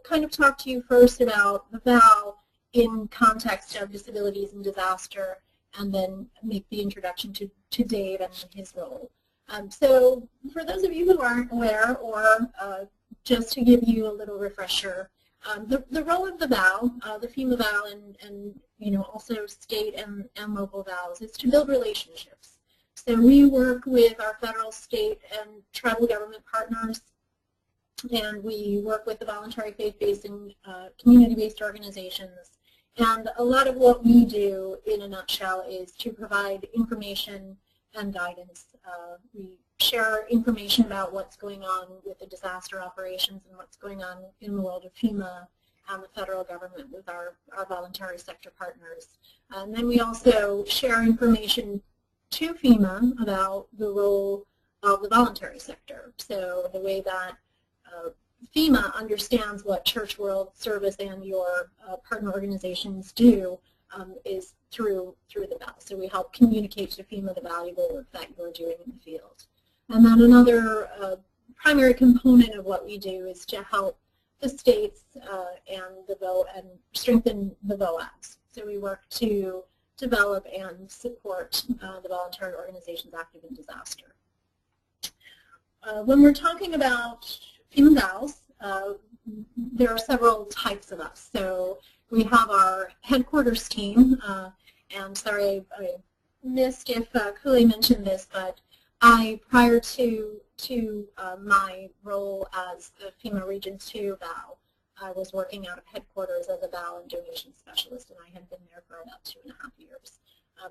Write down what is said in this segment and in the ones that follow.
kind of talk to you first about the VAL in context of disabilities and disaster, and then make the introduction to Dave and his role. So for those of you who aren't aware, or just to give you a little refresher, the role of the VAL, the FEMA VAL, and also state and local VALs, is to build relationships. So we work with our federal, state, and tribal government partners, and we work with the voluntary faith-based and community-based organizations. And a lot of what we do, in a nutshell, is to provide information and guidance. We share information about what's going on with the disaster operations and what's going on in the world of FEMA and the federal government with our voluntary sector partners. And then we also share information to FEMA about the role of the voluntary sector. So the way that FEMA understands what church world service and your partner organizations do is through the VAL. So we help communicate to FEMA the valuable work that you're doing in the field. And then another primary component of what we do is to help the states and strengthen the VALs. So we work to develop and support the voluntary organizations active in disaster. When we're talking about FEMA VALs, there are several types of us. So we have our headquarters team, and sorry I missed if Kuli mentioned this, but prior to my role as the FEMA Region 2 VAL, I was working out of headquarters as a VAL and donation specialist, and I had been there for about 2.5 years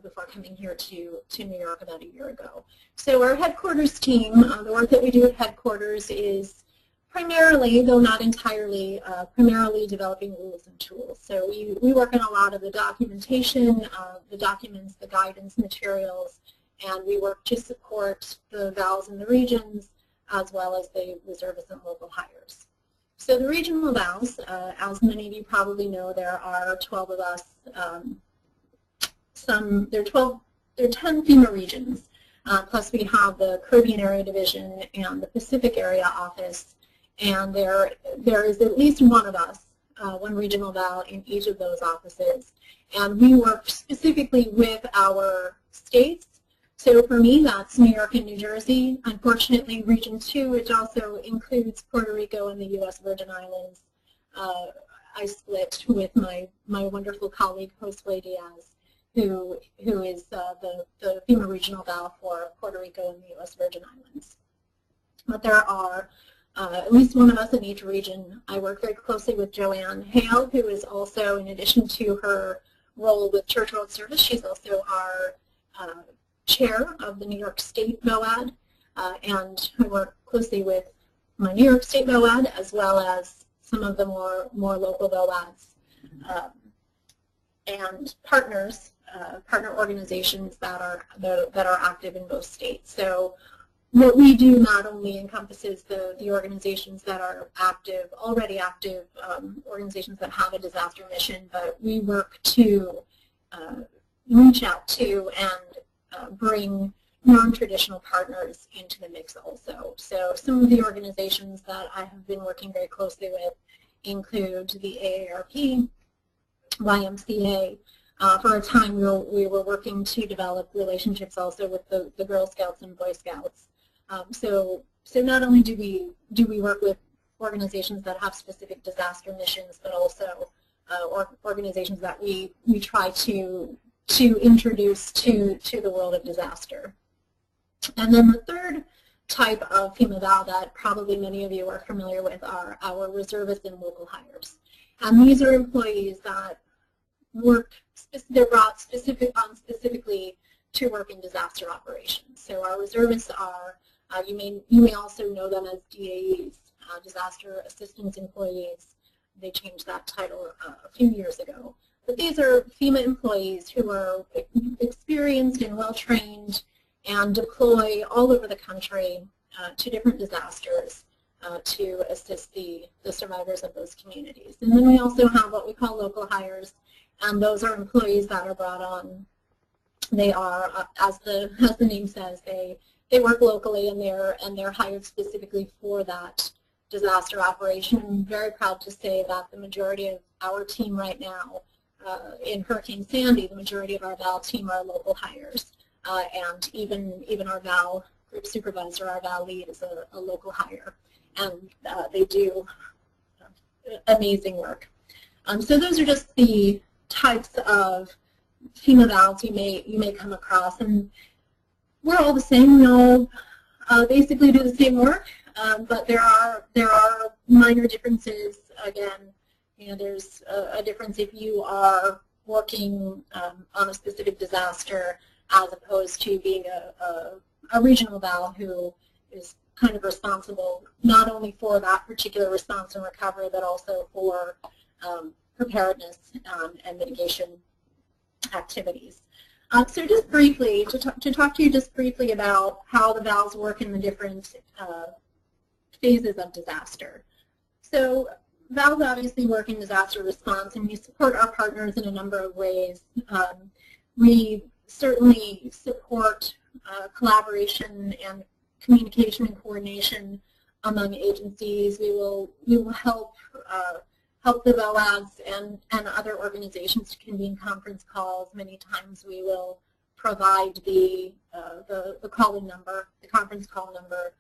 before coming here to New York about a year ago. So our headquarters team, the work that we do at headquarters is primarily, though not entirely, primarily developing rules and tools. So we work on a lot of the documentation, the documents, the guidance materials, and we work to support the VALs in the regions as well as the reservists and local hires. So the regional VALs, as many of you probably know, there are 12 of us. There are 10 FEMA regions, plus we have the Caribbean Area Division and the Pacific Area Office, and there is at least one of us, one regional VAL in each of those offices, and we work specifically with our states. So for me, that's New York and New Jersey. Unfortunately, Region 2, which also includes Puerto Rico and the U.S. Virgin Islands, I split with my wonderful colleague, Josue Diaz, who is the FEMA Regional VAL for Puerto Rico and the U.S. Virgin Islands. But there are at least one of us in each region. I work very closely with Joanne Hale, who is also, in addition to her role with Church World Service, she's also our chair of the New York State VOAD, and I work closely with my New York State VOAD as well as some of the more local VOADs and partners, partner organizations that are active in both states. So what we do not only encompasses the organizations that are active, already active organizations that have a disaster mission, but we work to reach out to and bring non-traditional partners into the mix also. So some of the organizations that I have been working very closely with include the AARP, YMCA. For a time we were working to develop relationships also with the Girl Scouts and Boy Scouts. So not only do we work with organizations that have specific disaster missions, but also organizations that we try to introduce to the world of disaster. And then the third type of FEMA VAL that probably many of you are familiar with are our reservists and local hires. And these are employees that work, they're brought specifically to work in disaster operations. So our reservists are, you may also know them as DAEs, disaster assistance employees. They changed that title a few years ago. But these are FEMA employees who are experienced and well-trained and deploy all over the country to different disasters to assist the survivors of those communities. And then we also have what we call local hires, and those are employees that are brought on. They are, as the name says, they work locally, and they're hired specifically for that disaster operation. I'm very proud to say that the majority of our team right now in Hurricane Sandy, the majority of our VAL team are local hires, and even our VAL group supervisor, our VAL lead, is a local hire, and they do amazing work. So those are just the types of FEMA VALs you may come across, and we're all the same. We all basically do the same work, but there are minor differences. Again, there's a difference if you are working on a specific disaster as opposed to being a regional VAL who is kind of responsible not only for that particular response and recovery, but also for preparedness and mitigation activities. So just briefly, to talk to you just briefly about how the VALs work in the different phases of disaster. So VALs obviously work in disaster response, and we support our partners in a number of ways. We certainly support collaboration and communication and coordination among agencies. We will help the VALs and other organizations to convene conference calls. Many times we will provide the call-in number, the conference call number.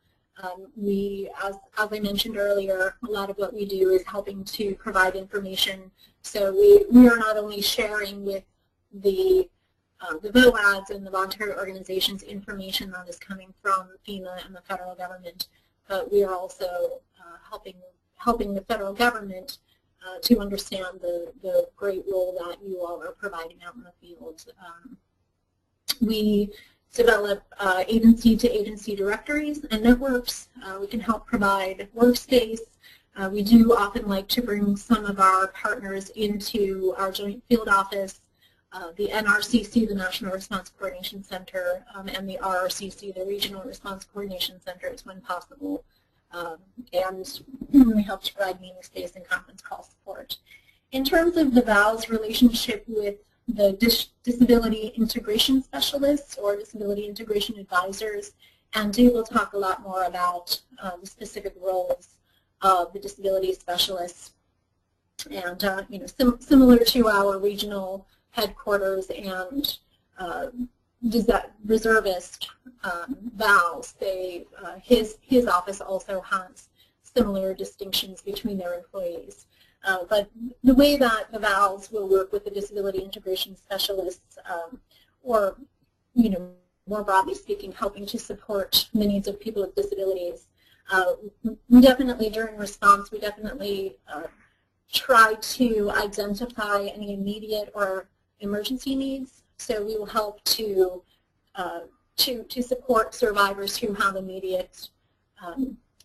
We, as I mentioned earlier, a lot of what we do is helping to provide information. So we are not only sharing with the VOADs and the voluntary organizations information that is coming from FEMA and the federal government, but we are also helping the federal government to understand the great role that you all are providing out in the field. We develop agency-to-agency directories and networks. We can help provide workspace. We do often like to bring some of our partners into our joint field office, the NRCC, the National Response Coordination Center, and the RRCC, the Regional Response Coordination Centers when possible. And we help to provide meeting space and conference call support. In terms of the VAL's relationship with the disability integration specialists or disability integration advisors, and Dave will talk a lot more about the specific roles of the disability specialists. And similar to our regional headquarters and reservist VALs, his office also has similar distinctions between their employees. But the way that the VALs will work with the disability integration specialists, or more broadly speaking, helping to support the needs of people with disabilities, we definitely, during response, we definitely try to identify any immediate or emergency needs. So we will help to support survivors who have immediate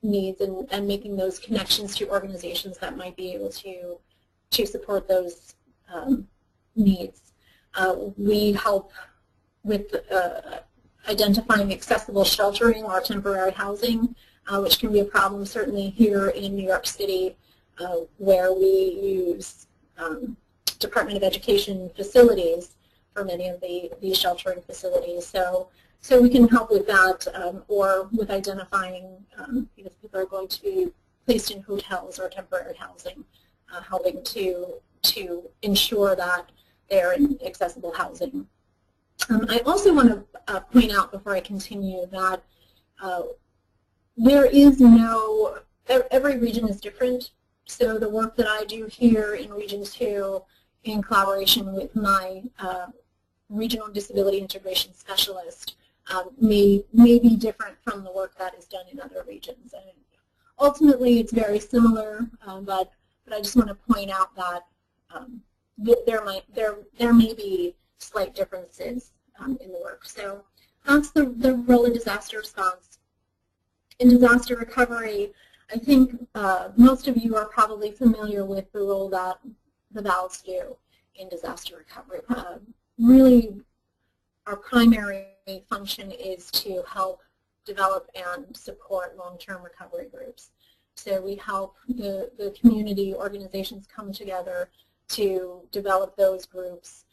needs and making those connections to organizations that might be able to support those needs. We help with identifying accessible sheltering or temporary housing, which can be a problem certainly here in New York City, where we use Department of Education facilities for many of these sheltering facilities. So we can help with that, or with identifying if people are going to be placed in hotels or temporary housing, helping to ensure that they're in accessible housing. I also want to point out before I continue that there is every region is different. So the work that I do here in Region 2 in collaboration with my regional disability integration specialist may be different from the work that is done in other regions. And ultimately, it's very similar, but I just want to point out that there may be slight differences in the work. So that's the role in disaster response. In disaster recovery, I think most of you are probably familiar with the role that the VALs do in disaster recovery. Really, our primary function is to help develop and support long-term recovery groups. So we help the community organizations come together to develop those groups.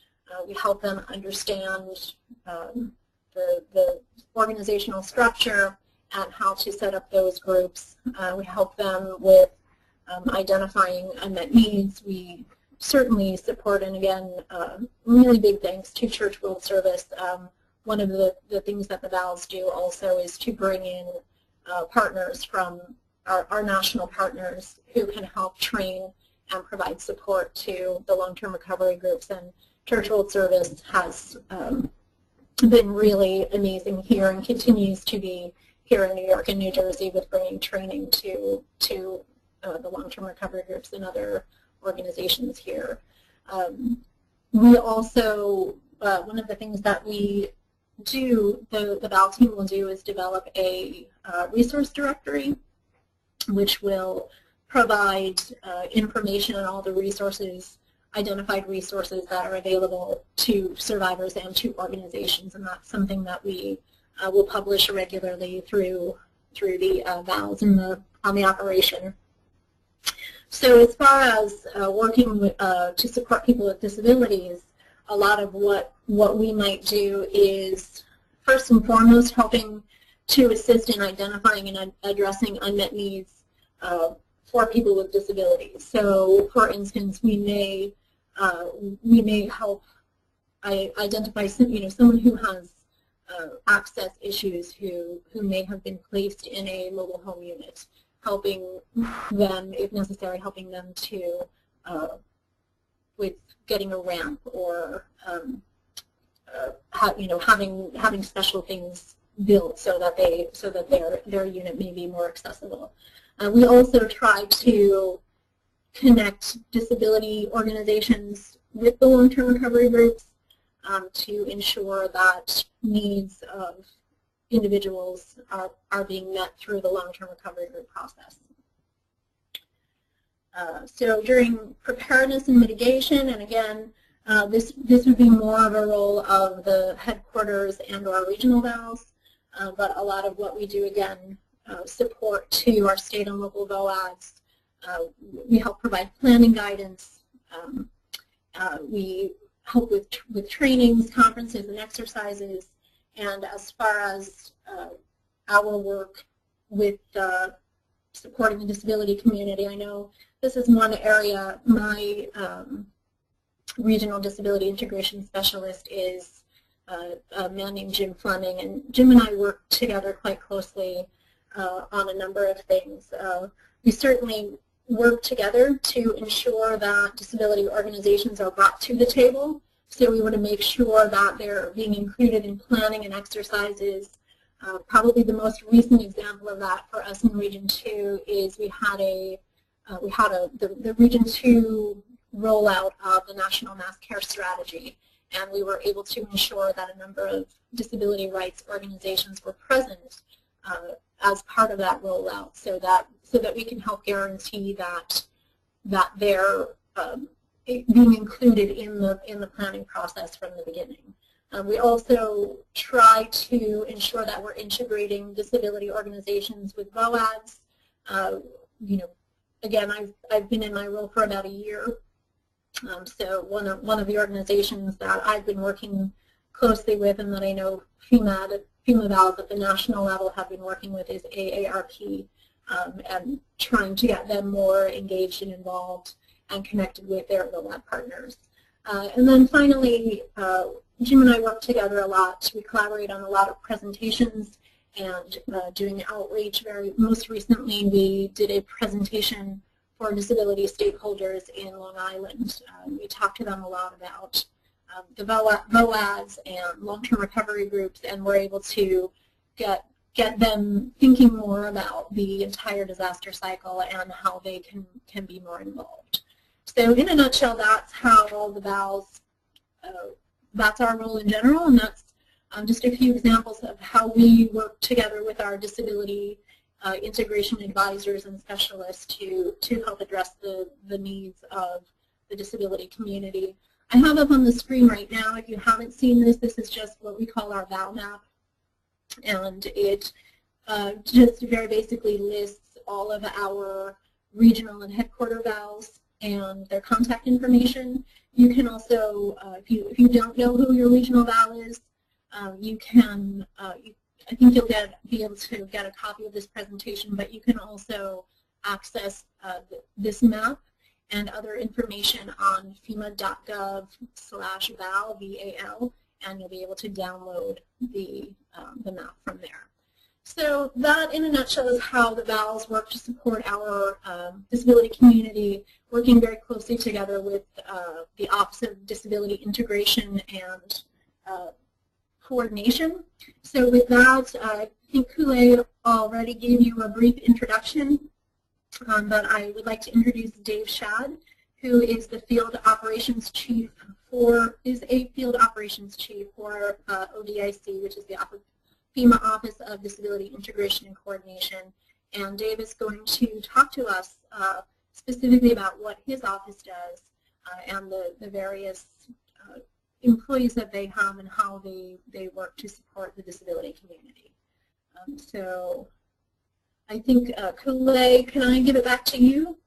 We help them understand the organizational structure at how to set up those groups. We help them with identifying unmet needs. We certainly support, and again, really big thanks to Church World Service. One of the things that the VALs do also is to bring in partners from our national partners who can help train and provide support to the long-term recovery groups. And Church World Service has been really amazing here and continues to be here in New York and New Jersey with bringing training to the long-term recovery groups and other organizations here. We also, one of the things that we do, the VAL team will do, is develop a resource directory, which will provide information on all the resources, identified resources that are available to survivors and to organizations, and that's something that we will publish regularly through the VALs on the operation. So as far as working with, to support people with disabilities, a lot of what we might do is, first and foremost, helping to assist in identifying and addressing unmet needs for people with disabilities. So, for instance, we may help identify someone who has access issues who may have been placed in a mobile home unit, helping them, if necessary, helping them to with getting a ramp or having special things built so that their unit may be more accessible. We also try to connect disability organizations with the long-term recovery groups to ensure that needs of individuals are being met through the long-term recovery group process. So during preparedness and mitigation, and again, this would be more of a role of the headquarters and or regional VALs, but a lot of what we do, again, support to our state and local VOADs. We help provide planning guidance. We help with trainings, conferences, and exercises. And as far as our work with supporting the disability community, I know this is one area my regional disability integration specialist is a man named Jim Fleming, and Jim and I work together quite closely on a number of things. We certainly work together to ensure that disability organizations are brought to the table. So we want to make sure that they're being included in planning and exercises. Probably the most recent example of that for us in Region 2 is we had the Region 2 rollout of the National Mass Care Strategy, and we were able to ensure that a number of disability rights organizations were present as part of that rollout, so that we can help guarantee that they're being included in the planning process from the beginning. We also try to ensure that we're integrating disability organizations with VOADs. Again, I've been in my role for about a year. So one of the organizations that I've been working closely with, and that I know FEMA VALs at the national level have been working with, is AARP, and trying to get them more engaged and involved and connected with their VOAD partners. And then finally, Jim and I work together a lot. We collaborate on a lot of presentations and doing outreach. Most recently, we did a presentation for disability stakeholders in Long Island. We talked to them a lot about the VOADs and long-term recovery groups, and we're able to get them thinking more about the entire disaster cycle and how they can be more involved. So in a nutshell, that's how the VALs, that's our role in general, and that's just a few examples of how we work together with our disability integration advisors and specialists to help address the needs of the disability community. I have up on the screen right now, if you haven't seen this, this is just what we call our VAL map, and it just very basically lists all of our regional and headquarter VALs and their contact information. You can also, if you don't know who your regional VAL is, you can I think you'll be able to get a copy of this presentation, but you can also access this map and other information on FEMA.gov/VAL, V-A-L, and you'll be able to download the map from there. So that, in a nutshell, is how the VALs work to support our disability community, working very closely together with the Office of Disability Integration and Coordination. So with that, I think Kule already gave you a brief introduction, but I would like to introduce Dave Schaad, who is the Field Operations Chief for ODIC, which is the FEMA Office of Disability Integration and Coordination. And Dave is going to talk to us specifically about what his office does and the various employees that they have and how they work to support the disability community. So I think, Kule, can I give it back to you?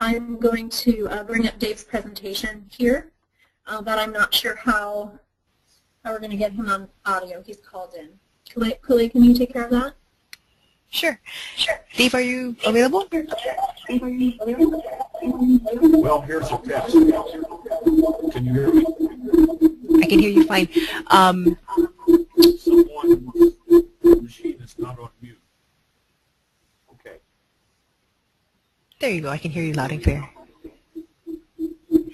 I'm going to bring up Dave's presentation here, but I'm not sure how we're going to get him on audio. He's called in. Kule, can you take care of that? Sure. Dave, are you available? Well, here's a test. Can you hear me? I can hear you fine. Someone's machine is not on mute. Okay. There you go. I can hear you loud and clear.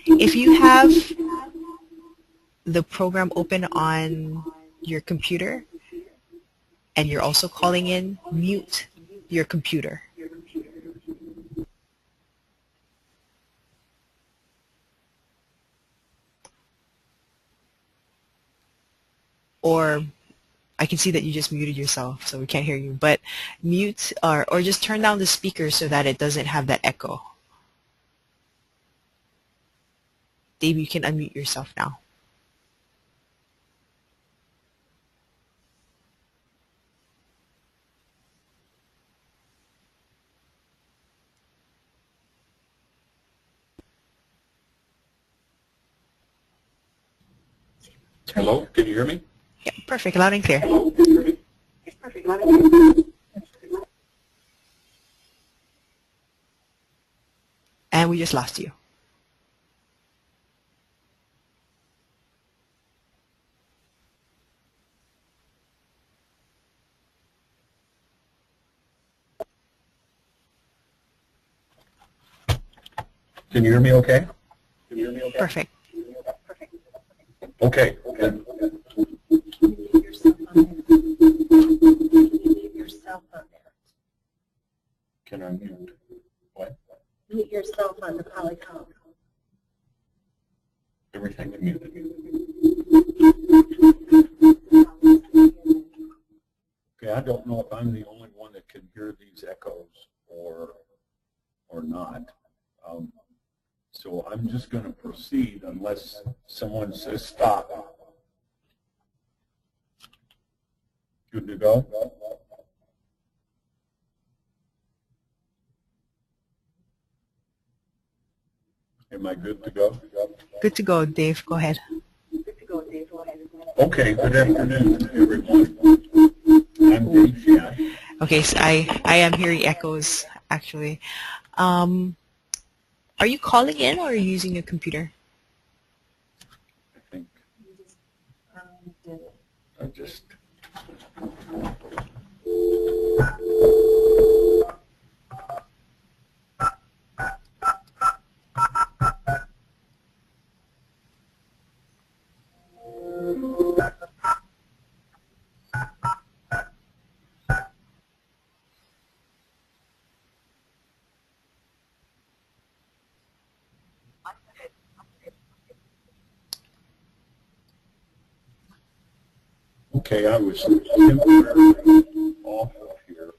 If you have the program open on your computer and you're also calling in, mute your computer. Or I can see that you just muted yourself, so we can't hear you. But mute or just turn down the speaker so that it doesn't have that echo. Dave, you can unmute yourself now. Hello, can you hear me? Yeah, perfect. Loud and clear. Hello, can you hear me? It's perfect. Loud and clear. And we just lost you. Can you hear me okay? Can you hear me okay? Perfect. Okay. Mute yourself on there. Mute yourself on there. Can I mute? What? Mute yourself on the Polycom. Everything muted. Okay, I don't know if I'm the only one that can hear these echoes or not. So I'm just going to proceed unless someone says stop. Good to go? Am I good to go? Good to go, Dave. Go ahead. Okay, good afternoon, everyone. I'm Dave Schaad. Okay, so I am hearing echoes, actually. Are you calling in or are you using your computer? I think I just... Okay, I was temporarily off of here.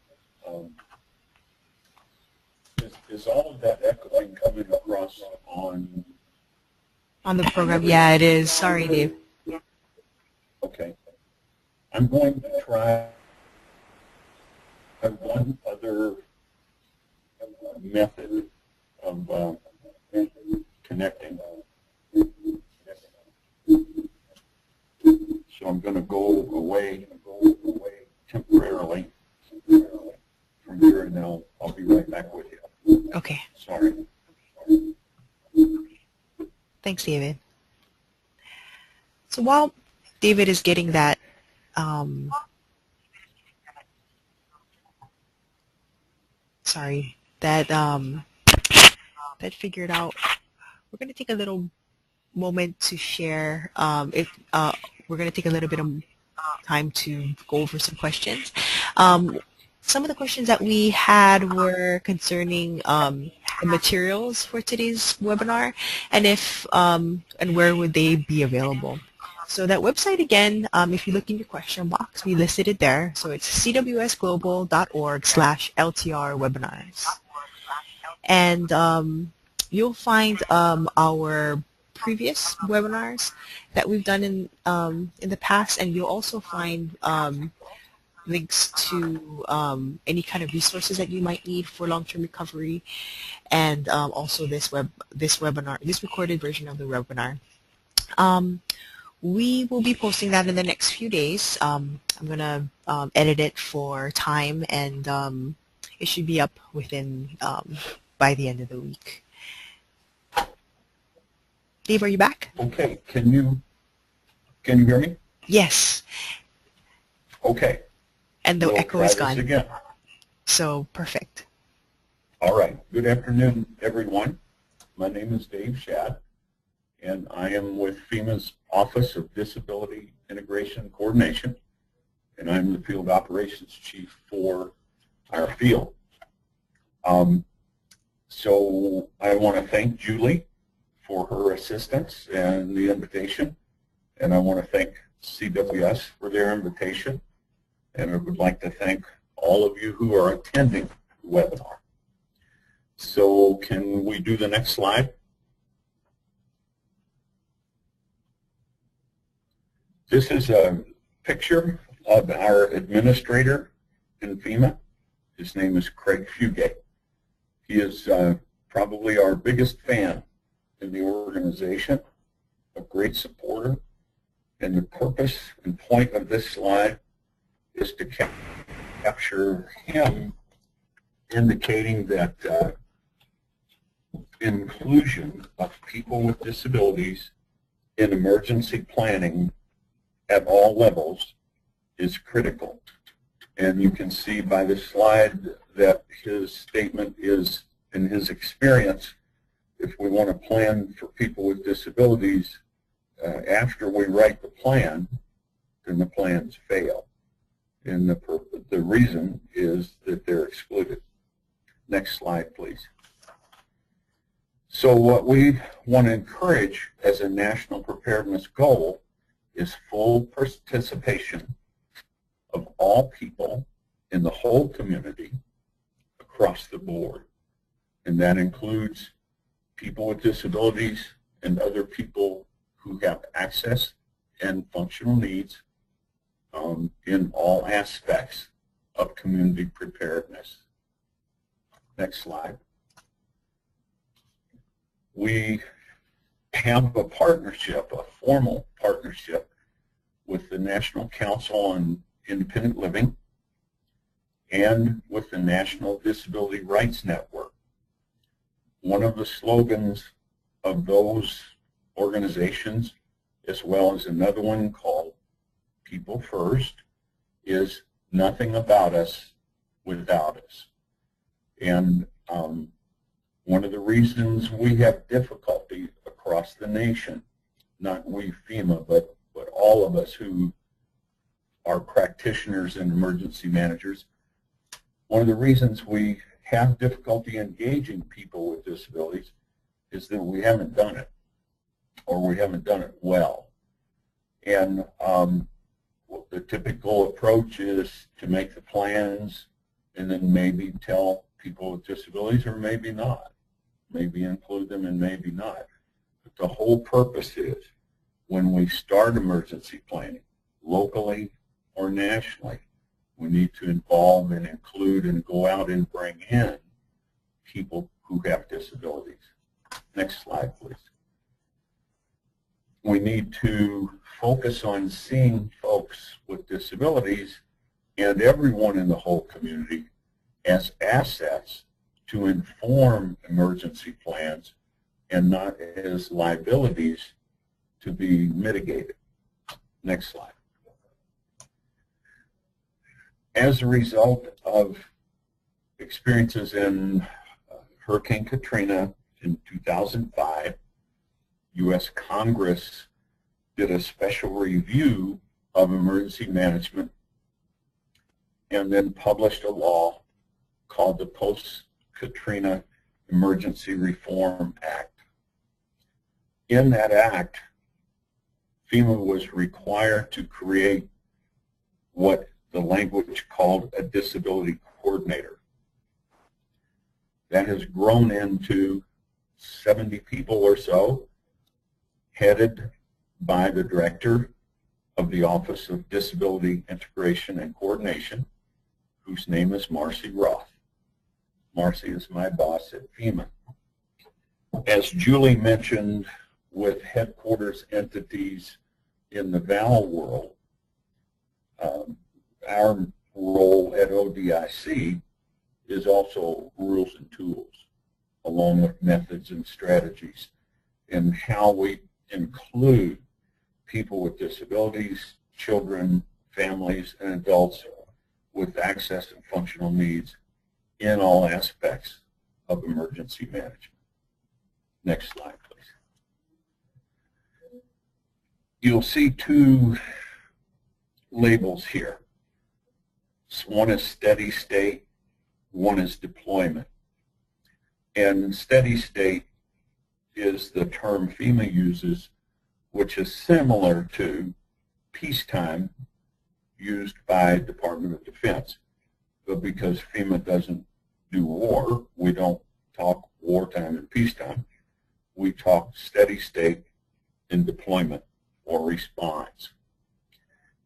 Is all of that echoing coming across on On the program? Yeah, it is. Sorry, Dave. Okay. I'm going to try one other method of connecting. So I'm going to go away Thanks, David. So while David is getting that that figured out, we're going to take a little moment to share. We're going to take a little bit of time to go over some questions. Some of the questions that we had were concerning the materials for today's webinar, and and where would they be available. So that website again, if you look in your question box, we listed it there. So it's cwsglobal.org/LTR webinars. And you'll find our previous webinars that we've done in the past, and you'll also find links to any kind of resources that you might need for long-term recovery, and also this recorded version of the webinar. We will be posting that in the next few days. I'm going to edit it for time, and it should be up within by the end of the week. Dave, are you back? Okay. Can you hear me? Yes. Okay. And the echo is gone. Again. So perfect. All right. Good afternoon, everyone. My name is Dave Schaad, and I am with FEMA's Office of Disability Integration and Coordination, and I'm the Field Operations Chief for our field. So I want to thank Julie for her assistance and the invitation, and I want to thank CWS for their invitation, and I would like to thank all of you who are attending the webinar. So can we do the next slide? This is a picture of our administrator in FEMA. His name is Craig Fugate. He is probably our biggest fan in the organization, a great supporter, and the purpose and point of this slide is to capture him indicating that inclusion of people with disabilities in emergency planning at all levels is critical. And you can see by this slide that his statement is, in his experience, if we want to plan for people with disabilities, after we write the plan, then the plans fail. And the reason is that they're excluded. Next slide, please. So what we want to encourage as a national preparedness goal is full participation of all people in the whole community across the board. And that includes people with disabilities and other people who have access and functional needs in all aspects of community preparedness. Next slide. We have a partnership, a formal partnership, with the National Council on Independent Living and with the National Disability Rights Network. One of the slogans of those organizations, as well as another one called People First, is nothing about us without us. And one of the reasons we have difficulty across the nation, not we FEMA, but all of us who are practitioners and emergency managers, one of the reasons we have difficulty engaging people with disabilities is that we haven't done it, or we haven't done it well. And the typical approach is to make the plans and then maybe tell people with disabilities, or maybe not. Maybe include them and maybe not. But the whole purpose is, when we start emergency planning, locally or nationally, we need to involve and include and go out and bring in people who have disabilities. Next slide, please. We need to focus on seeing folks with disabilities and everyone in the whole community as assets to inform emergency plans and not as liabilities to be mitigated. Next slide. As a result of experiences in Hurricane Katrina in 2005, U.S. Congress did a special review of emergency management and then published a law called the Post-Katrina Emergency Reform Act. In that act, FEMA was required to create what the language called a disability coordinator. That has grown into 70 people or so, headed by the director of the Office of Disability Integration and Coordination, whose name is Marcy Roth. Marcy is my boss at FEMA. As Julie mentioned, with headquarters entities in the VAL world, our role at ODIC is also rules and tools, along with methods and strategies, in how we include people with disabilities, children, families, and adults with access and functional needs in all aspects of emergency management. Next slide, please. You'll see two labels here. One is steady state, one is deployment. And steady state is the term FEMA uses, which is similar to peacetime used by Department of Defense. But because FEMA doesn't do war, we don't talk wartime and peacetime. We talk steady state in deployment or response.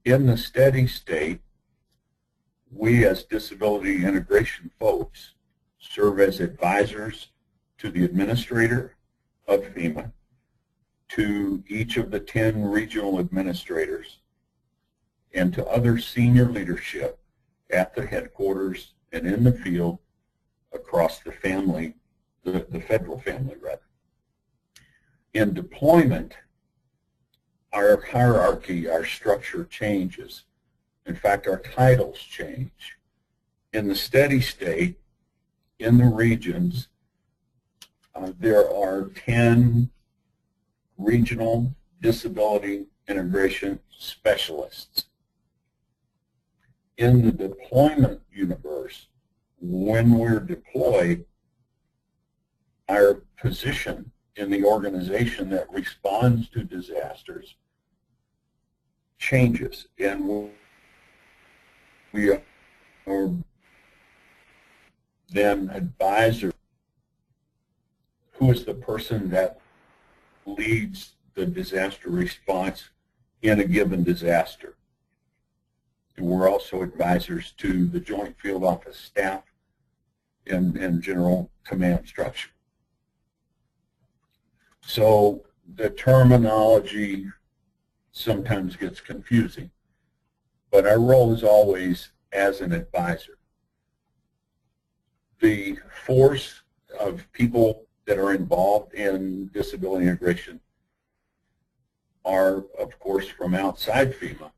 In the steady state, we as disability integration folks serve as advisors to the administrator of FEMA, to each of the 10 regional administrators, and to other senior leadership at the headquarters and in the field across the family, the federal family rather. In deployment, our hierarchy, our structure changes. In fact, our titles change. In the steady state, in the regions, there are 10 regional disability integration specialists. In the deployment universe, when we're deployed, our position in the organization that responds to disasters changes, and we are then advisor, who is the person that leads the disaster response in a given disaster. And we're also advisors to the Joint Field Office staff and general command structure. So the terminology sometimes gets confusing, but our role is always as an advisor. The force of people that are involved in disability integration are, of course, from outside FEMA,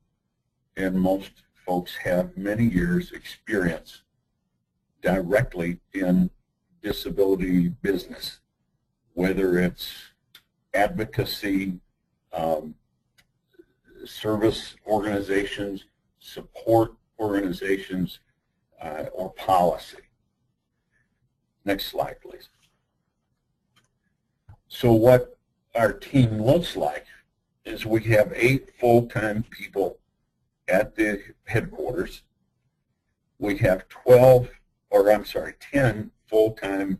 and most folks have many years' experience directly in disability business, whether it's advocacy, service organizations, support organizations, or policy. Next slide, please. So what our team looks like is we have 8 full-time people at the headquarters. We have 10 full-time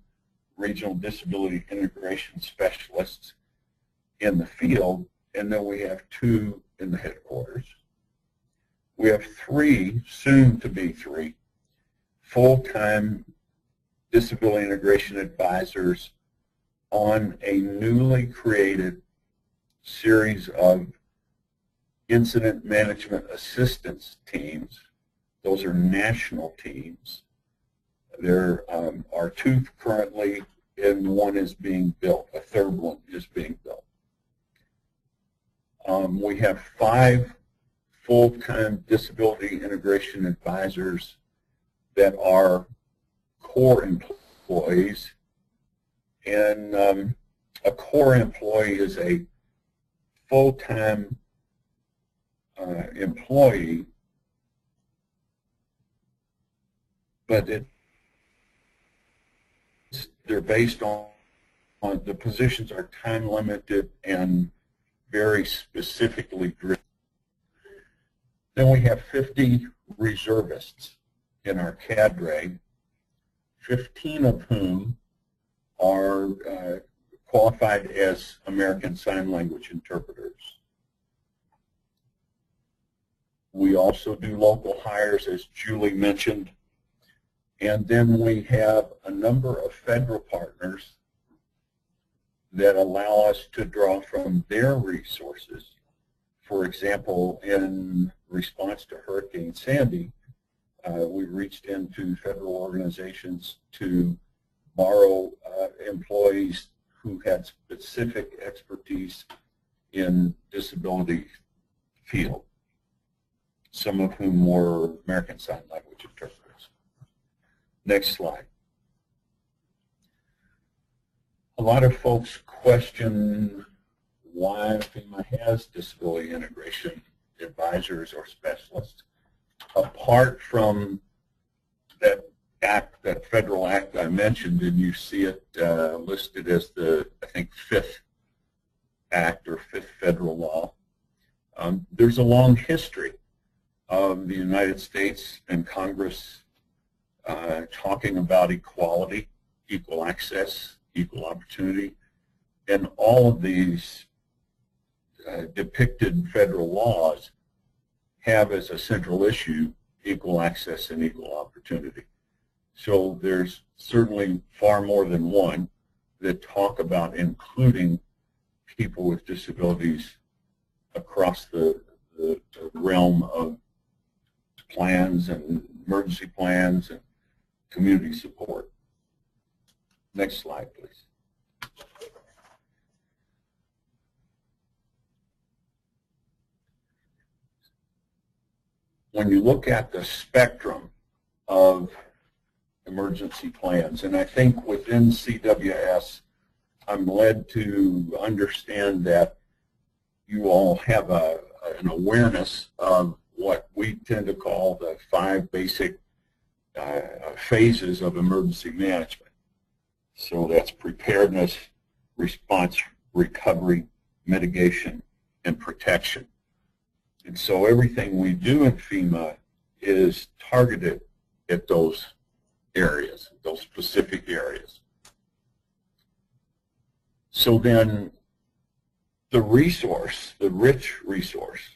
regional disability integration specialists in the field, and then we have 2 in the headquarters. We have 3, soon to be 3, full-time disability integration advisors on a newly created series of incident management assistance teams. Those are national teams. There are 2 currently and one is being built. A third one is being built. We have 5 full-time disability integration advisors that are core employees. And a core employee is a full-time employee, but they're based on the positions are time limited and very specifically driven. Then we have 50 reservists in our cadre, 15 of whom are qualified as American Sign Language interpreters. We also do local hires, as Julie mentioned, and then we have a number of federal partners that allow us to draw from their resources. For example, in response to Hurricane Sandy, we reached into federal organizations to borrow employees who had specific expertise in disability field, some of whom were American Sign Language interpreters. Next slide. A lot of folks question why FEMA has disability integration advisors or specialists. Apart from that act, that federal act I mentioned, and you see it listed as the, I think, 5th act or 5th federal law, there's a long history of the United States and Congress talking about equality, equal access, equal opportunity, and all of these depicted federal laws have as a central issue equal access and equal opportunity. So there's certainly far more than one that talk about including people with disabilities across the realm of plans and emergency plans and community support. Next slide, please. When you look at the spectrum of emergency plans, and I think within CWS, I'm led to understand that you all have an awareness of what we tend to call the 5 basic phases of emergency management. So that's preparedness, response, recovery, mitigation, and protection. And so everything we do in FEMA is targeted at those areas, those specific areas. So then the resource, the rich resource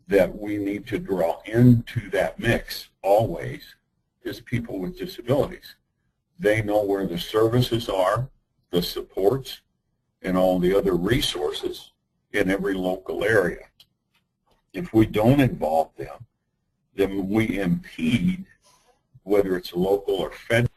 that we need to draw into that mix always is people with disabilities. They know where the services are, the supports, and all the other resources in every local area. If we don't involve them, then we impede, whether it's local or federal.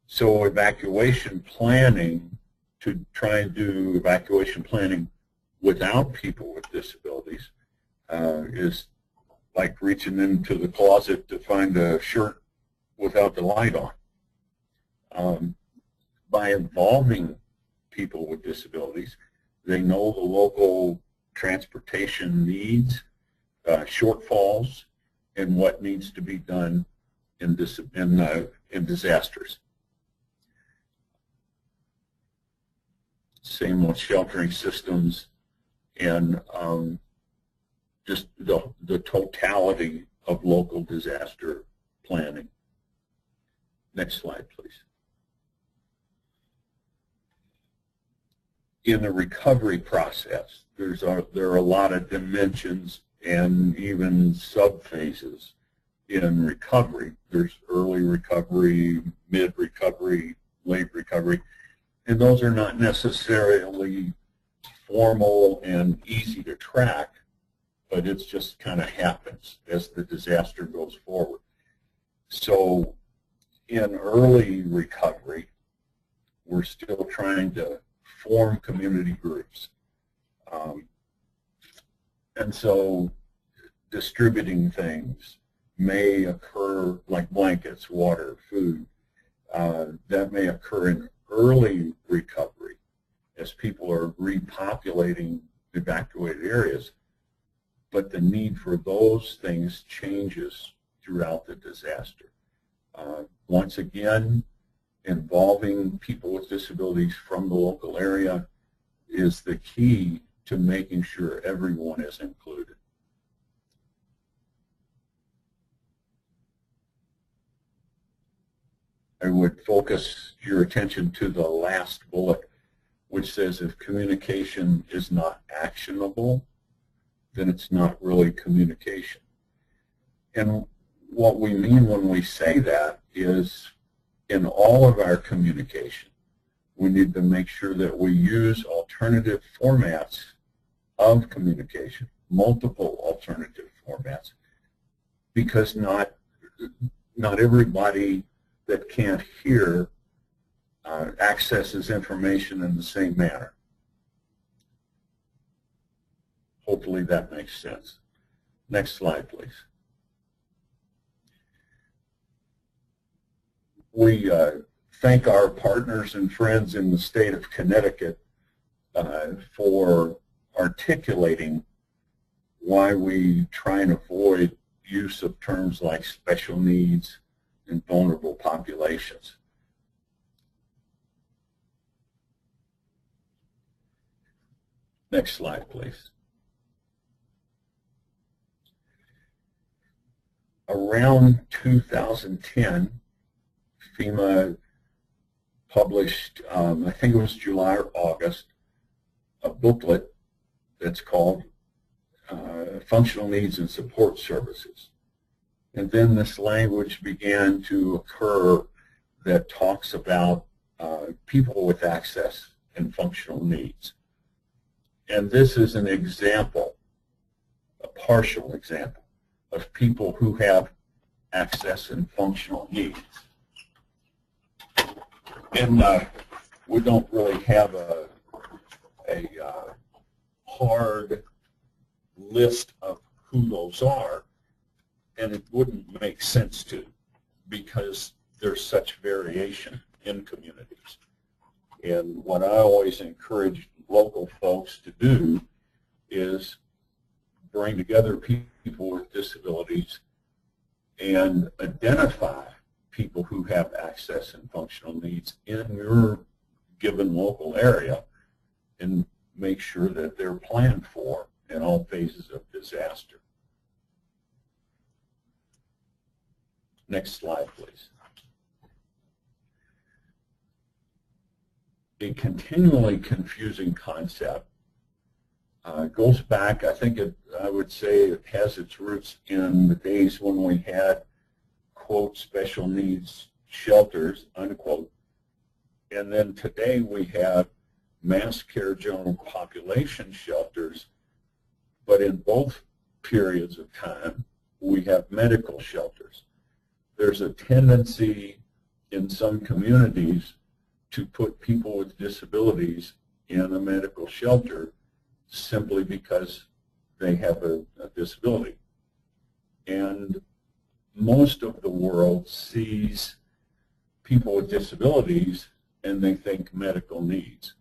So evacuation planning, to try and do evacuation planning without people with disabilities is like reaching into the closet to find a shirt without the light on. By involving people with disabilities, they know the local transportation needs, shortfalls, and what needs to be done in disasters. Same with sheltering systems and just the totality of local disaster planning. Next slide, please. In the recovery process, there are a lot of dimensions and even sub-phases in recovery. There's early recovery, mid-recovery, late recovery, and those are not necessarily formal and easy to track, but it just kind of happens as the disaster goes forward. So in early recovery, we're still trying to form community groups. And so distributing things may occur, like blankets, water, food, that may occur in early recovery as people are repopulating evacuated areas, but the need for those things changes throughout the disaster. Once again, involving people with disabilities from the local area is the key to making sure everyone is included. I would focus your attention to the last bullet, which says if communication is not actionable, then it's not really communication. And what we mean when we say that is in all of our communication, we need to make sure that we use alternative formats of communication, multiple alternative formats, because not everybody that can't hear accesses information in the same manner. Hopefully that makes sense. Next slide, please. We thank our partners and friends in the state of Connecticut for articulating why we try and avoid use of terms like special needs and vulnerable populations. Next slide, please. Around 2010, FEMA published, I think it was July or August, a booklet that's called Functional Needs and Support Services. And then this language began to occur that talks about people with access and functional needs. And this is an example, a partial example, of people who have access and functional needs. And we don't really have a hard list of who those are, and it wouldn't make sense to, because there's such variation in communities. And what I always encourage local folks to do is bring together people with disabilities and identify people who have access and functional needs in your given local area and make sure that they're planned for in all phases of disaster. Next slide, please. A continually confusing concept goes back, I think I would say it has its roots in the days when we had, quote, special needs shelters, unquote. And then today we have mass care general population shelters, but in both periods of time, we have medical shelters. There's a tendency in some communities to put people with disabilities in a medical shelter simply because they have a disability. And most of the world sees people with disabilities and they think medical needs.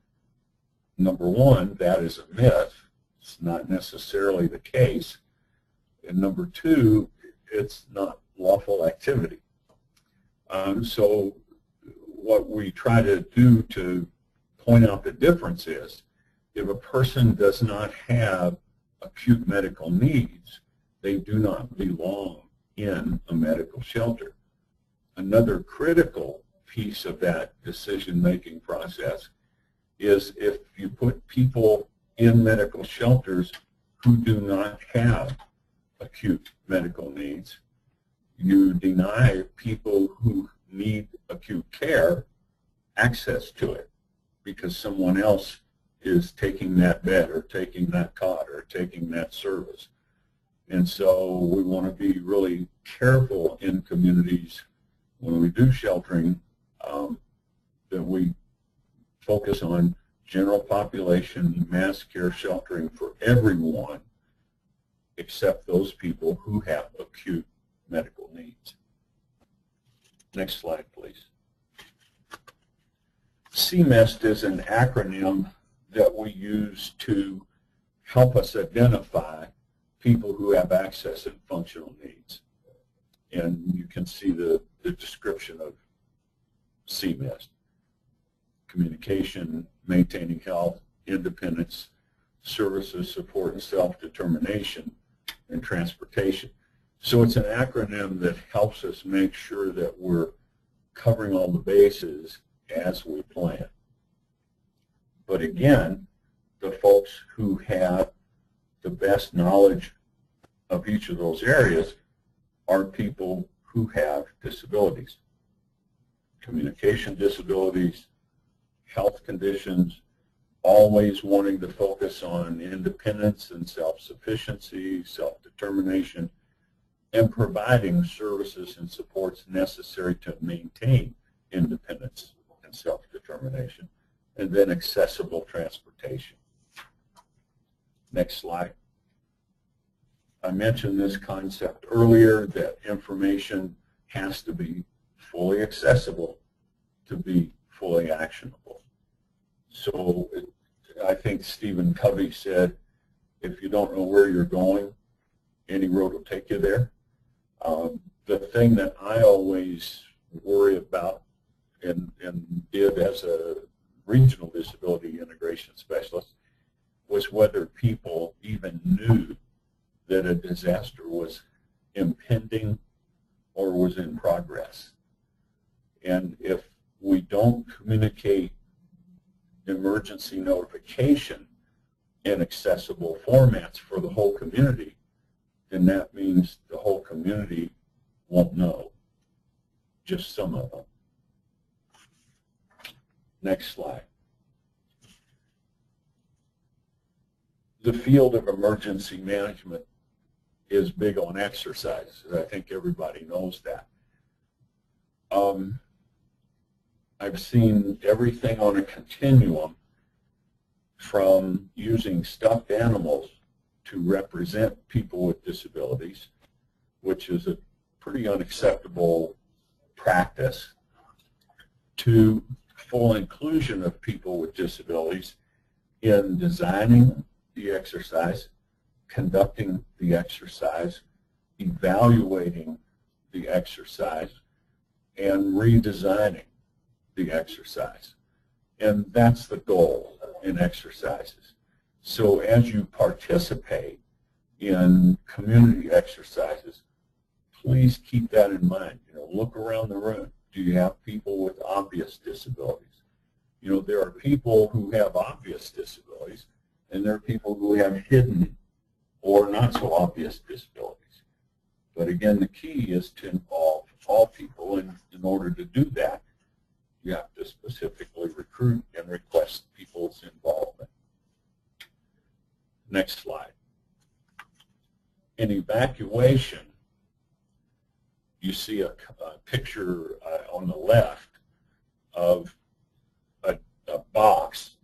Number one, that is a myth. It's not necessarily the case. And number two, it's not lawful activity. So what we try to do to point out the difference is, if a person does not have acute medical needs, they do not belong in a medical shelter. Another critical piece of that decision-making process is if you put people in medical shelters who do not have acute medical needs, you deny people who need acute care access to it because someone else is taking that bed or taking that cot or taking that service. And so we want to be really careful in communities when we do sheltering, that we focus on general population mass care sheltering for everyone except those people who have acute medical needs. Next slide, please. CMEST is an acronym that we use to help us identify people who have access and functional needs. And you can see the description of CMEST: communication, maintaining health, independence, services, support, and self-determination, and transportation. So it's an acronym that helps us make sure that we're covering all the bases as we plan. But again, the folks who have the best knowledge of each of those areas are people who have disabilities, communication disabilities, health conditions, always wanting to focus on independence and self-sufficiency, self-determination, and providing services and supports necessary to maintain independence and self-determination, and then accessible transportation. Next slide. I mentioned this concept earlier, that information has to be fully accessible to be fully actionable. So I think Stephen Covey said, if you don't know where you're going, any road will take you there. The thing that I always worry about and did as a regional disability integration specialist was whether people even knew that a disaster was impending or was in progress. And if we don't communicate emergency notification in accessible formats for the whole community, then that means the whole community won't know, just some of them. Next slide. The field of emergency management is big on exercise. I think everybody knows that. I've seen everything on a continuum from using stuffed animals to represent people with disabilities, which is a pretty unacceptable practice, to full inclusion of people with disabilities in designing the exercise, conducting the exercise, evaluating the exercise, and redesigning the exercise. And that's the goal in exercises. So as you participate in community exercises, please keep that in mind. Look around the room. Do you have people with obvious disabilities? There are people who have obvious disabilities, and there are people who have hidden or not so obvious disabilities. But again, the key is to involve all people, and in order to do that, you have to specifically recruit and request people's involvement. Next slide. In evacuation, you see a picture on the left of a box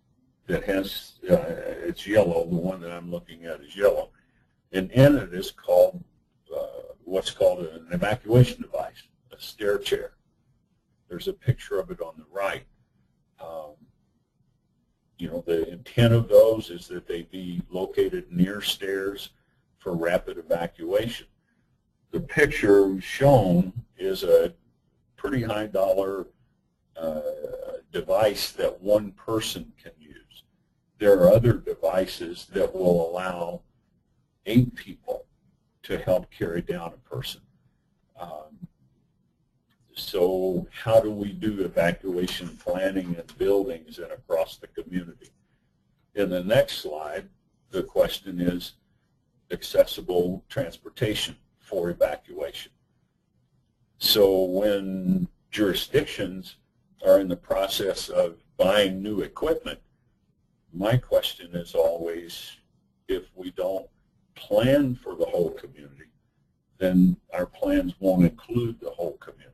that has, it's yellow, the one that I'm looking at is yellow, and in it is called, what's called an evacuation device, a stair chair. There's a picture of it on the right. The intent of those is that they be located near stairs for rapid evacuation. The picture shown is a pretty high dollar device that one person can use. There are other devices that will allow 8 people to help carry down a person. So how do we do evacuation planning in buildings and across the community? In the next slide, the question is accessible transportation for evacuation. So when jurisdictions are in the process of buying new equipment, my question is always, if we don't plan for the whole community, then our plans won't include the whole community.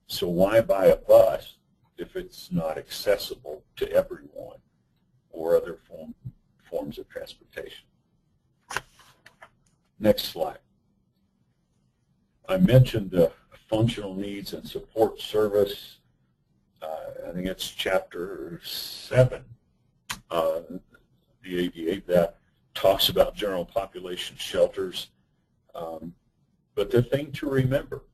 So why buy a bus if it's not accessible to everyone or other forms of transportation? Next slide. I mentioned the functional needs and support service. I think it's chapter 7, the ADA, that talks about general population shelters. But the thing to remember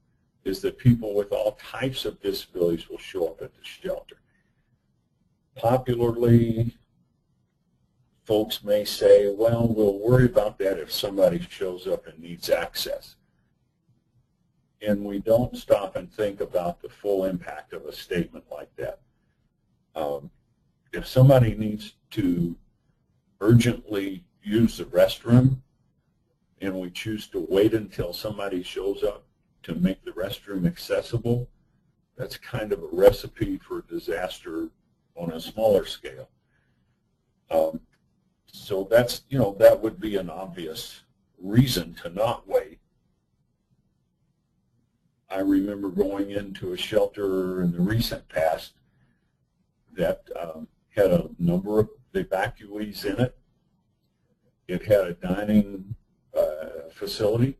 is that people with all types of disabilities will show up at the shelter. Popularly, folks may say, well, we'll worry about that if somebody shows up and needs access. And we don't stop and think about the full impact of a statement like that. If somebody needs to urgently use the restroom and we choose to wait until somebody shows up to make the restroom accessible, that's kind of a recipe for disaster on a smaller scale. So that's, that would be an obvious reason to not wait. I remember going into a shelter in the recent past that had a number of evacuees in it. It had a dining facility.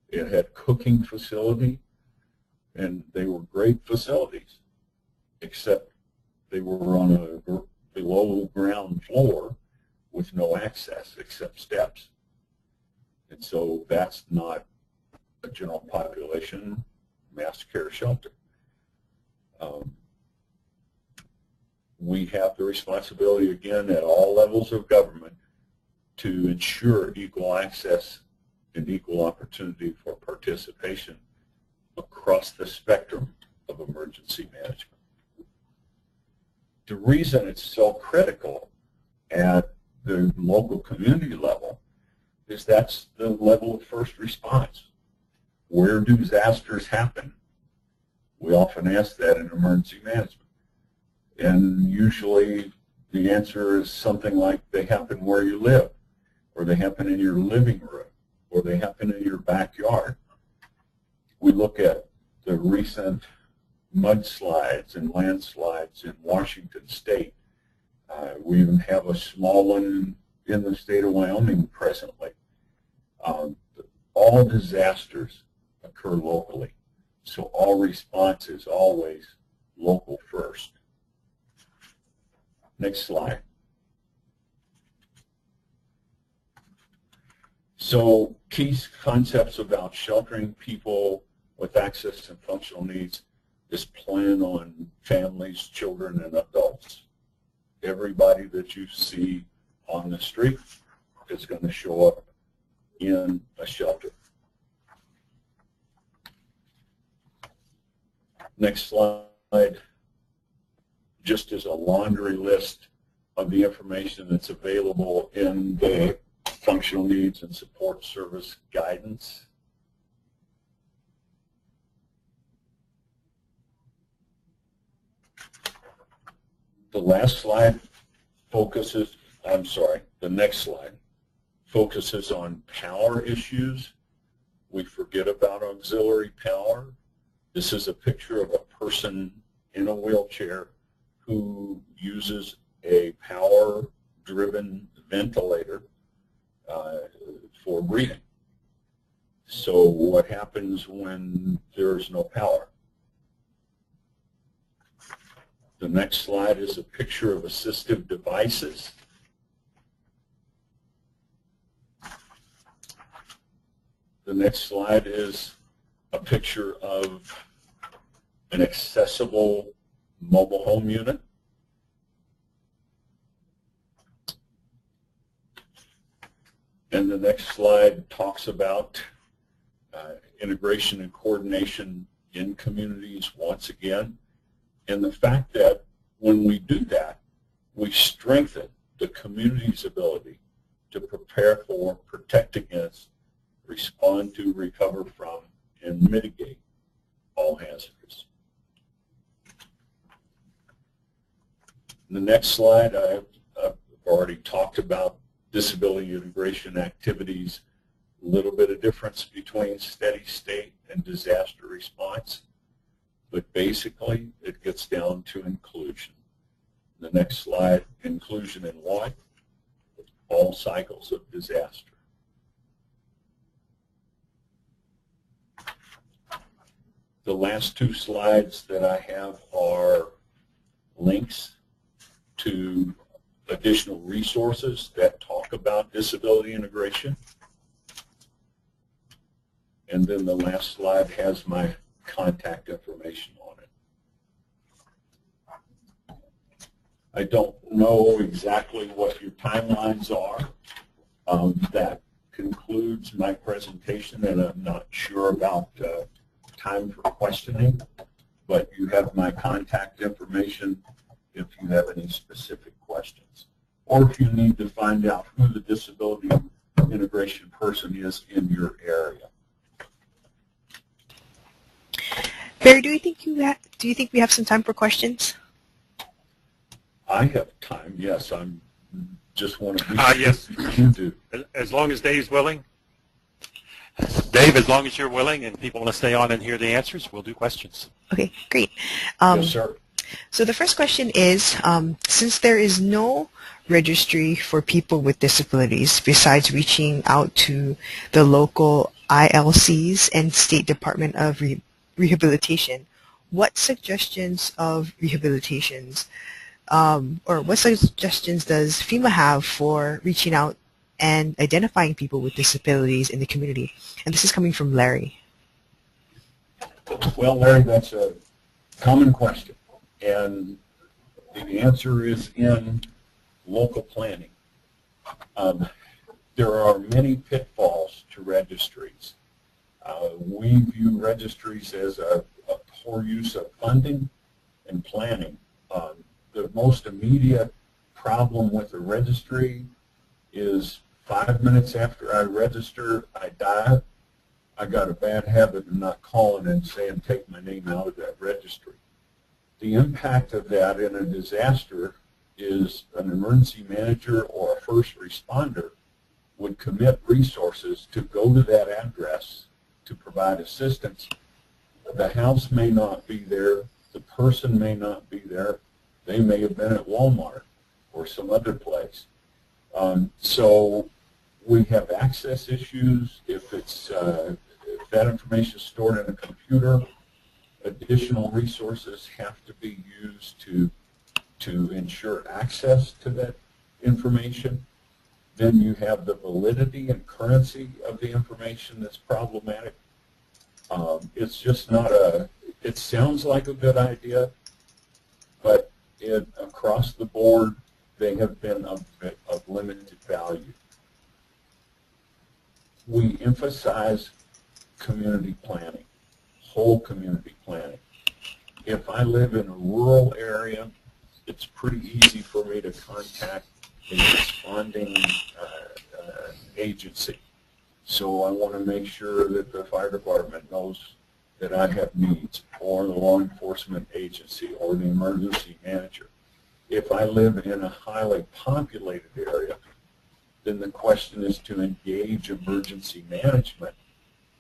It had cooking facility, and they were great facilities, except they were on a below ground floor with no access except steps. And so that's not a general population mass care shelter. We have the responsibility, again, at all levels of government to ensure equal access and equal opportunity for participation across the spectrum of emergency management. The reason it's so critical at the local community level is that's the level of first response. Where do disasters happen? We often ask that in emergency management. And usually the answer is something like they happen where you live, or they happen in your living room, or they happen in your backyard. We look at the recent mudslides and landslides in Washington State. We even have a small one in the state of Wyoming presently. All disasters occur locally, so all response is always local first. Next slide. So key concepts about sheltering people with access and functional needs is plan on families, children, and adults. Everybody that you see on the street is going to show up in a shelter. Next slide. Just as a laundry list of the information that's available in the functional needs and support service guidance. The last slide focuses, the next slide focuses on power issues. We forget about auxiliary power. This is a picture of a person in a wheelchair who uses a power-driven ventilator for breathing. So what happens when there's no power? The next slide is a picture of assistive devices. The next slide is a picture of an accessible mobile home unit. And the next slide talks about integration and coordination in communities once again, and the fact that when we do that, we strengthen the community's ability to prepare for, protect against, respond to, recover from, and mitigate all hazards. The next slide, I've already talked about disability integration activities, a little bit of difference between steady state and disaster response, but basically it gets down to inclusion. The next slide, inclusion in what? All cycles of disaster. The last two slides that I have are links to additional resources that talk about disability integration. And then the last slide has my contact information on it. I don't know exactly what your timelines are. That concludes my presentation, and I'm not sure about time for questioning, but you have my contact information if you have any specific questions, or if you need to find out who the disability integration person is in your area. Barry, do you think we have some time for questions? I have time. Yes, I'm just want to be yes. You do. As long as Dave's willing. Dave, as long as you're willing and people want to stay on and hear the answers, we'll do questions. Okay, great. Yes, sir. So the first question is, since there is no registry for people with disabilities besides reaching out to the local ILCs and State Department of Rehabilitation, what suggestions of rehabilitations or what suggestions does FEMA have for reaching out and identifying people with disabilities in the community? And this is coming from Larry. Well, Larry, that's a common question. And the answer is in local planning. There are many pitfalls to registries. We view registries as a poor use of funding and planning. The most immediate problem with a registry is 5 minutes after I register, I die. I got a bad habit of not calling and saying, take my name out of that registry. The impact of that in a disaster is an emergency manager or a first responder would commit resources to go to that address to provide assistance. The house may not be there. The person may not be there. They may have been at Walmart or some other place. So we have access issues. If that information is stored in a computer, additional resources have to be used to ensure access to that information. Then you have the validity and currency of the information that's problematic. It's just not it sounds like a good idea, but across the board, they have been of limited value. We emphasize community planning, whole community planning. If I live in a rural area, it's pretty easy for me to contact a responding agency. So I want to make sure that the fire department knows that I have needs, or the law enforcement agency, or the emergency manager. If I live in a highly populated area, then the question is to engage emergency management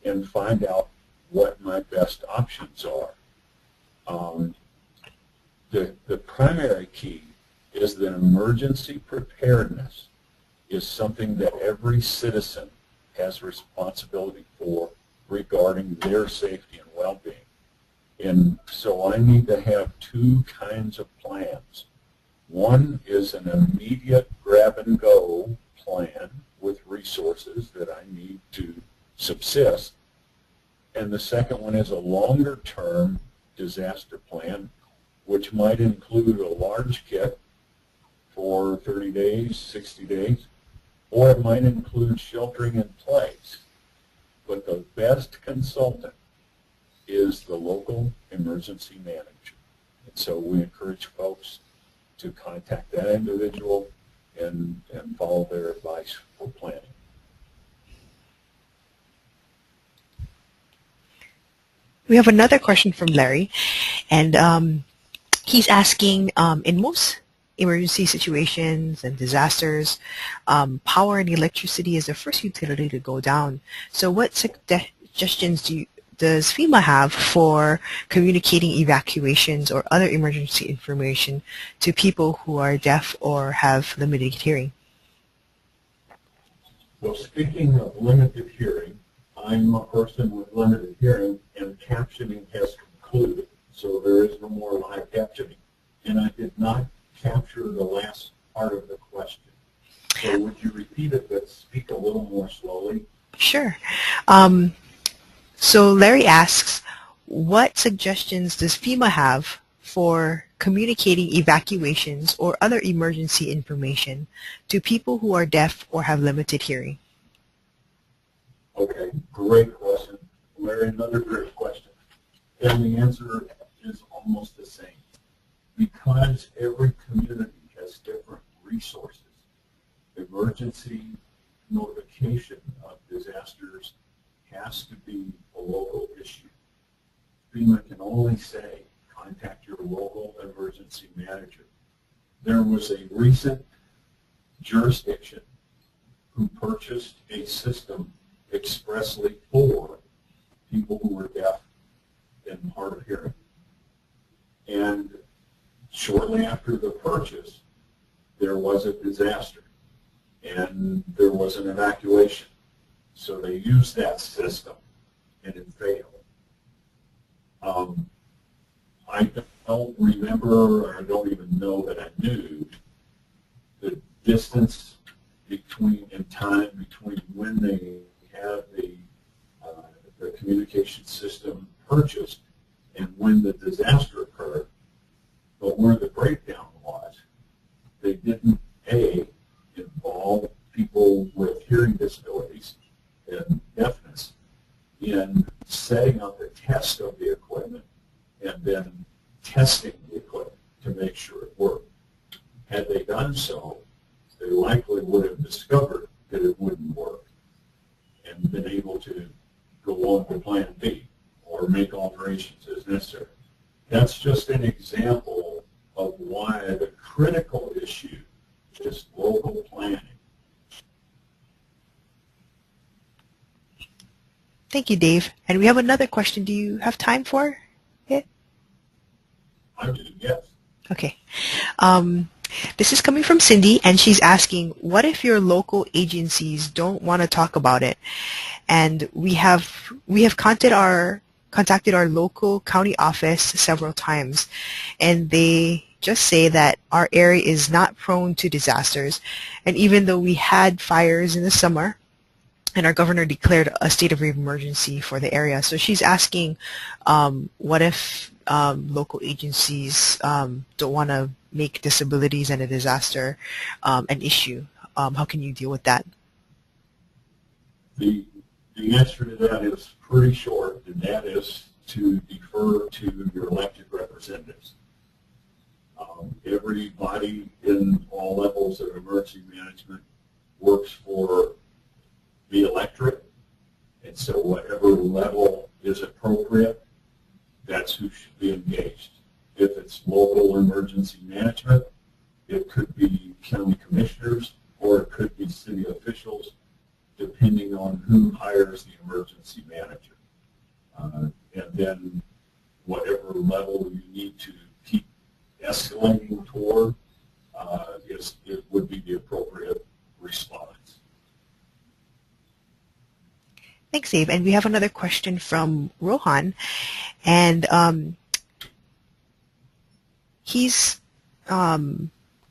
and find out what my best options are. The primary key is that emergency preparedness is something that every citizen has responsibility for regarding their safety and well-being. And so I need to have two kinds of plans. One is an immediate grab-and-go plan with resources that I need to subsist. And the second one is a longer-term disaster plan, which might include a large kit for 30 days, 60 days, or it might include sheltering in place. But the best consultant is the local emergency manager. And so we encourage folks to contact that individual and follow their advice for planning. We have another question from Larry, and he's asking, in most emergency situations and disasters, power and electricity is the first utility to go down. So what suggestions does FEMA have for communicating evacuations or other emergency information to people who are deaf or have limited hearing? Well, speaking of limited hearing, I'm a person with limited hearing, and captioning has concluded, so there is no more live captioning. And I did not capture the last part of the question. So would you repeat it, but speak a little more slowly? Sure. So Larry asks, what suggestions does FEMA have for communicating evacuations or other emergency information to people who are deaf or have limited hearing? Okay, great question. Larry, another great question. And the answer is almost the same. Because every community has different resources, emergency notification of disasters has to be a local issue. FEMA can only say, contact your local emergency manager. There was a recent jurisdiction who purchased a system expressly for people who were deaf and hard of hearing. And shortly after the purchase, there was a disaster and there was an evacuation. So they used that system and it failed. I don't remember, or I don't even know that I knew the distance between in time between when they had the communication system purchased and when the disaster occurred. But where the breakdown was, they didn't involve people with hearing disabilities and deafness in setting up a test of the equipment and then testing the equipment to make sure it worked. Had they done so, they likely would have discovered that it wouldn't work and been able to go on to plan B or make alterations as necessary. That's just an example of why the critical issue is local planning. Thank you, Dave. And we have another question. Do you have time for it? I do, yes. Okay. This is coming from Cindy, and she's asking, what if your local agencies don't want to talk about it? And we have contacted our local county office several times, and they just say that our area is not prone to disasters. And even though we had fires in the summer, and our governor declared a state of emergency for the area. So she's asking, what if local agencies don't want to make disabilities and a disaster an issue? How can you deal with that? The answer to that is pretty short, and that is to defer to your elected representatives. Everybody in all levels of emergency management works for the electorate, and so whatever level is appropriate, that's who should be engaged. If it's local emergency management, it could be county commissioners or it could be city officials, depending on who hires the emergency manager. And then whatever level you need to keep escalating toward, it would be the appropriate response. Thanks, Dave. And we have another question from Rohan, and he's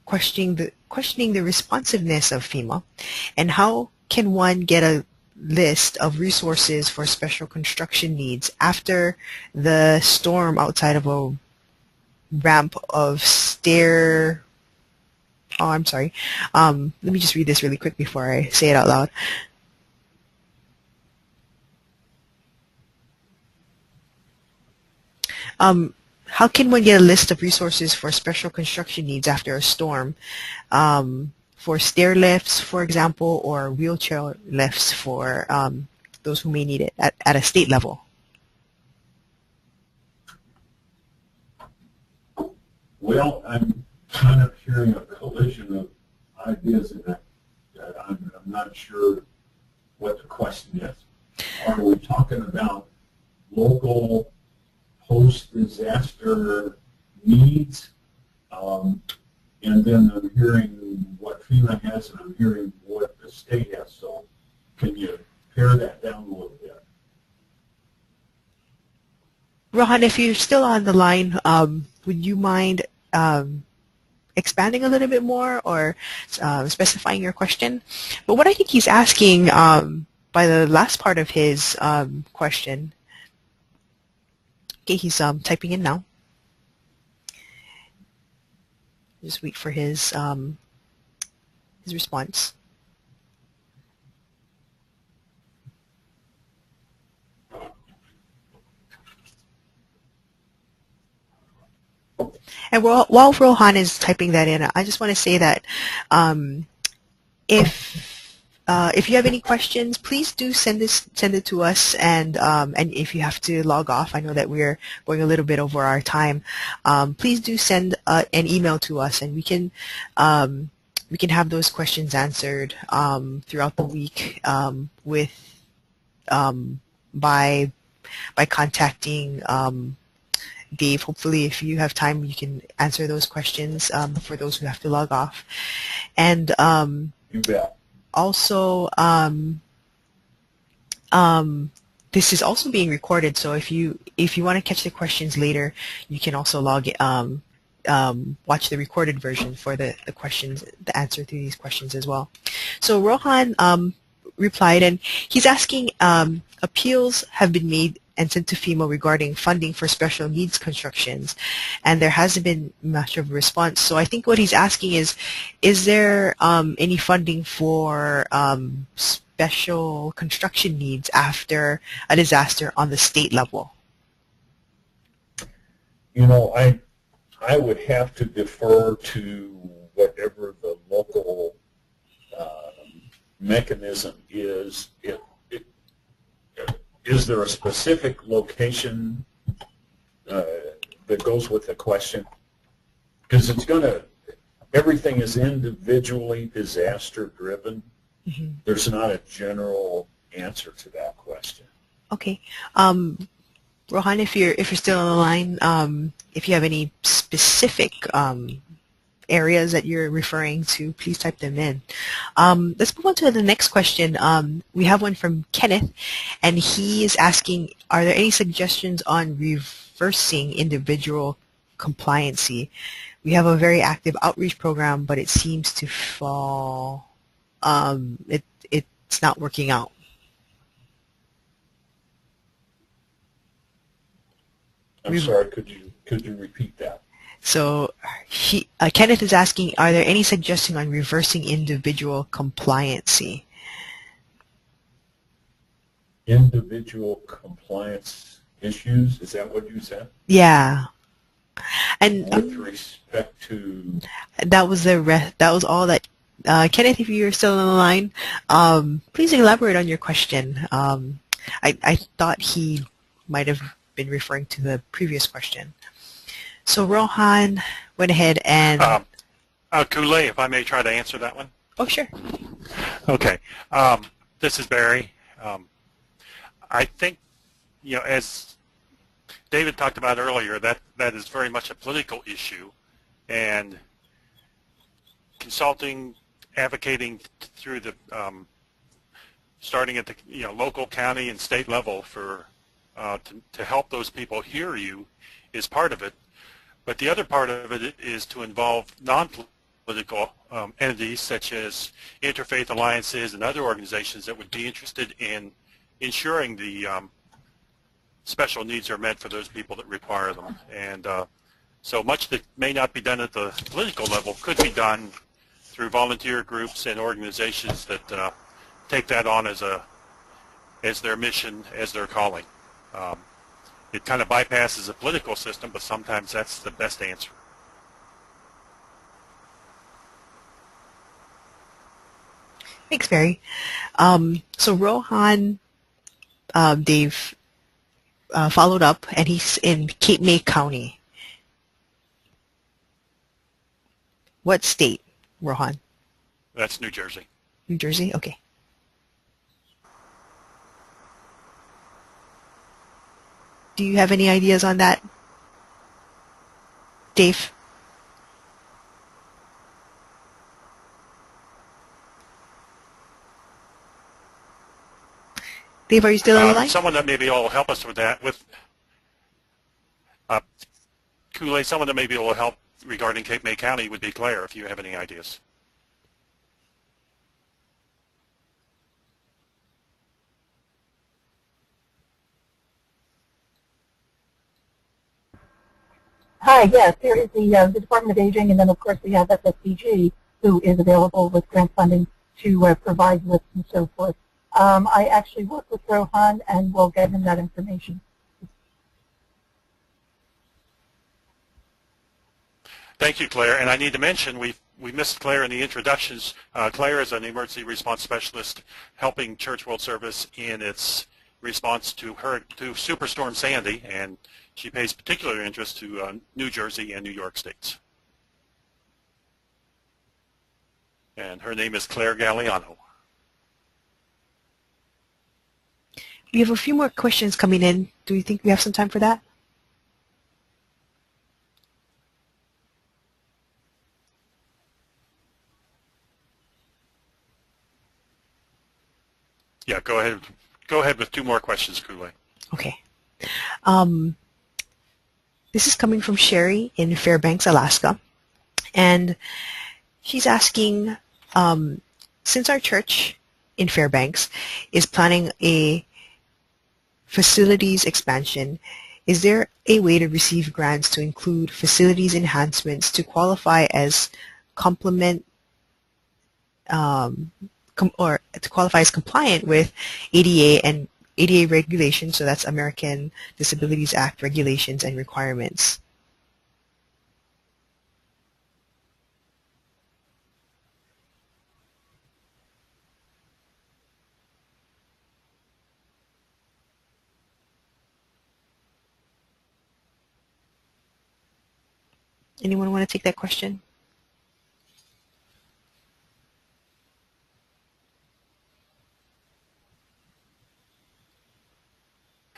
questioning the responsiveness of FEMA, and how can one get a list of resources for special construction needs after the storm outside of a ramp of stair. Oh, I'm sorry. Let me just read this really quick before I say it out loud. How can one get a list of resources for special construction needs after a storm? For stair lifts, for example, or wheelchair lifts for those who may need it at a state level? Well, I'm kind of hearing a explosion of ideas in that I'm not sure what the question is. Are we talking about local post-disaster needs? And then I'm hearing what FEMA has, and I'm hearing what the state has. So can you pare that down a little bit? Rohan, if you're still on the line, would you mind expanding a little bit more or specifying your question? But what I think he's asking by the last part of his question, okay, he's typing in now. Just wait for his response. And while Rohan is typing that in, I just want to say that if you have any questions, please do send it to us. And if you have to log off, I know that we're going a little bit over our time. Please do send an email to us, and we can have those questions answered throughout the week by contacting Dave. Hopefully, if you have time, you can answer those questions for those who have to log off. And you bet. Also, this is also being recorded, so if you want to catch the questions later, you can also watch the recorded version for the questions, the answer to these questions as well. So Rohan replied, and he's asking, appeals have been made and sent to FEMA regarding funding for special needs constructions, and there hasn't been much of a response. So I think what he's asking is there any funding for special construction needs after a disaster on the state level? You know, I would have to defer to whatever the local mechanism is. Is there a specific location that goes with the question? Because everything is individually disaster driven. Mm-hmm. There's not a general answer to that question. Okay. Rohan, if you're still on the line, if you have any specific areas that you're referring to, please type them in. Let's move on to the next question. We have one from Kenneth, and he is asking, are there any suggestions on reversing individual compliancy? We have a very active outreach program, but it seems to fall, it's not working out. I'm sorry, could you repeat that? So Kenneth is asking, are there any suggestions on reversing individual compliancy? Individual compliance issues, is that what you said? Yeah. And with respect to, that was all that Kenneth, if you're still on the line, please elaborate on your question. I thought he might have been referring to the previous question. So Rohan went ahead and... Kule, if I may try to answer that one. Oh, sure. Okay. This is Barry. I think, as David talked about earlier, that is very much a political issue, and consulting, advocating through the starting at the local, county, and state level for to help those people hear you is part of it. But the other part of it is to involve non-political entities such as interfaith alliances and other organizations that would be interested in ensuring the special needs are met for those people that require them. And so much that may not be done at the political level could be done through volunteer groups and organizations that take that on as their mission, as their calling. It kind of bypasses the political system, but sometimes that's the best answer. Thanks, Barry. So Rohan, Dave, followed up, and he's in Cape May County. What state? Rohan? That's New Jersey. New Jersey? Okay. Do you have any ideas on that, Dave? Dave, are you still on the line? Someone that maybe will help us with that, Kool-Aid, someone that maybe will help regarding Cape May County would be Claire, if you have any ideas. Hi, yes, there is the Department of Aging, and then of course we have FSBG, who is available with grant funding to provide lists and so forth. I actually work with Rohan, and we'll get him that information. Thank you, Claire. And I need to mention we missed Claire in the introductions. Claire is an emergency response specialist helping Church World Service in its response to Superstorm Sandy, and she pays particular interest to New Jersey and New York states. And her name is Claire Galliano. We have a few more questions coming in. Do you think we have some time for that? Yeah, go ahead. Go ahead with two more questions, Kool-Aid. Okay. This is coming from Sherry in Fairbanks, Alaska. And she's asking, since our church in Fairbanks is planning a facilities expansion, is there a way to receive grants to include facilities enhancements to qualify as compliant with ADA and ADA regulations, so that's American Disabilities Act regulations and requirements? Anyone want to take that question?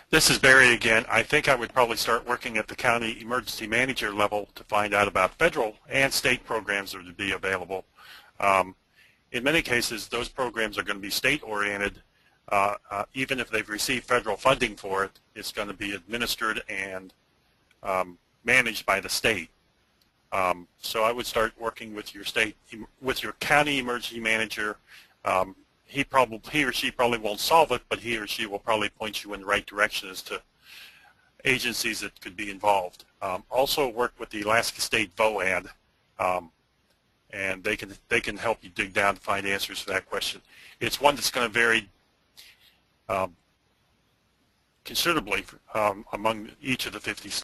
This is Barry again. I think I would probably start working at the county emergency manager level to find out about federal and state programs that would be available. In many cases, those programs are going to be state-oriented. Even if they've received federal funding for it, it's going to be administered and managed by the state. So I would start working with your county emergency manager. He or she probably won't solve it, but he or she will probably point you in the right direction as to agencies that could be involved. Also work with the Alaska State VOAD, and they can help you dig down to find answers for that question. It's one that's going to vary considerably among each of the 50 states.